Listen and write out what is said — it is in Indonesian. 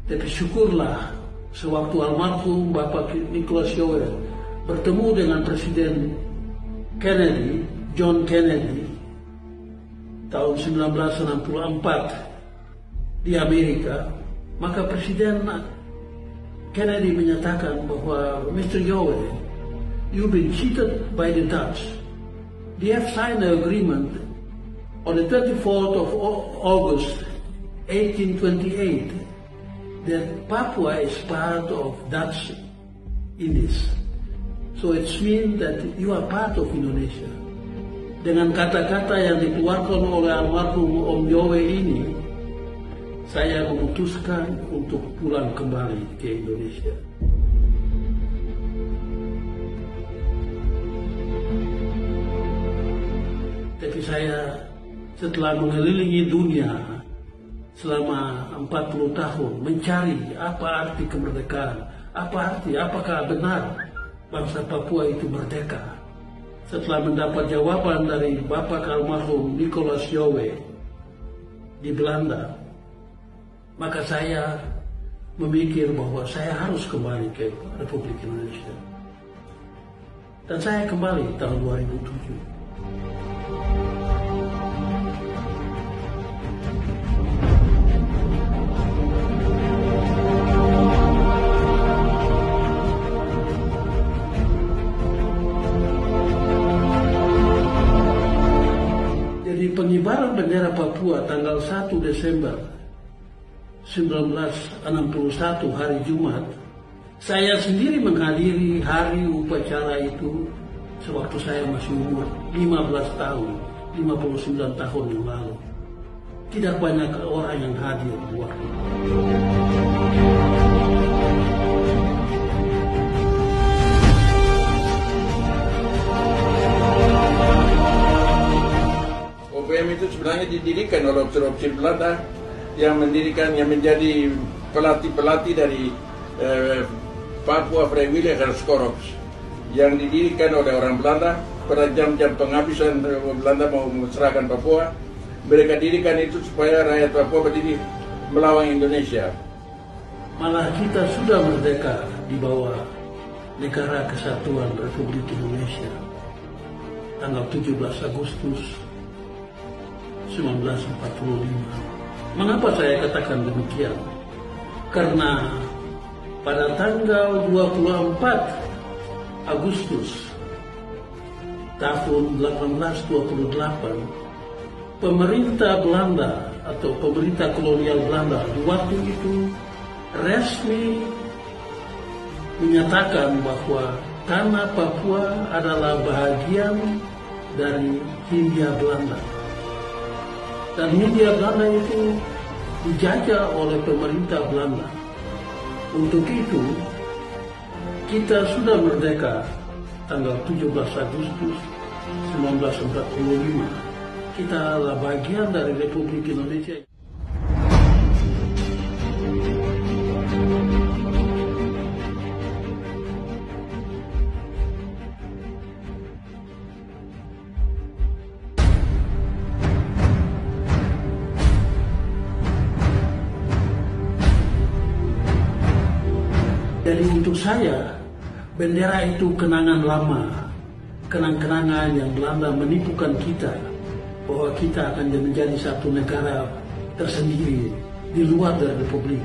Tapi syukurlah sewaktu almarhum Bapak Nicholas Yower bertemu dengan Presiden Kennedy, John Kennedy, tahun 1964 di Amerika, maka Presiden Kennedy menyatakan bahwa Mr. Yower, you've been cheated by the Dutch. They have signed an agreement on the 24th of August 1828 that Papua is part of Dutch Indies. So it means that you are part of Indonesia. Dengan kata-kata yang dikeluarkan oleh almarhum Om Yower ini, saya memutuskan untuk pulang kembali ke Indonesia. Tapi saya setelah mengelilingi dunia selama 40 tahun mencari apa arti kemerdekaan, apakah benar bangsa Papua itu merdeka. Setelah mendapat jawaban dari Bapak almarhum Nicholas Yower di Belanda, maka saya memikir bahwa saya harus kembali ke Republik Indonesia. Dan saya kembali tahun 2007. Pengibaran bendera Papua tanggal 1 Desember 1961 hari Jumat, saya sendiri menghadiri hari upacara itu sewaktu saya masih umur 15 tahun, 59 tahun yang lalu. Tidak banyak orang yang hadir di waktu itu. OPM itu sebenarnya didirikan oleh ofisir-ofisir Belanda yang menjadi pelatih-pelatih dari Papua Vrijwilligers Korps yang didirikan oleh orang Belanda pada jam-jam penghabisan Belanda mau menserahkan Papua. Mereka dirikan itu supaya rakyat Papua berdiri melawan Indonesia. Malah kita sudah merdeka di bawah Negara Kesatuan Republik Indonesia tanggal 17 Agustus 1945. Mengapa saya katakan demikian? Karena pada tanggal 24 Agustus tahun 1828, pemerintah Belanda atau pemerintah kolonial Belanda di waktu itu resmi menyatakan bahwa tanah Papua adalah bagian dari Hindia Belanda. Dan Hindia Belanda itu dijajah oleh pemerintah Belanda. Untuk itu, kita sudah merdeka tanggal 17 Agustus 1945. Kita adalah bagian dari Republik Indonesia. Jadi untuk saya, bendera itu kenangan lama, kenang-kenangan yang Belanda menipukan kita bahwa kita akan menjadi satu negara tersendiri di luar dari Republik.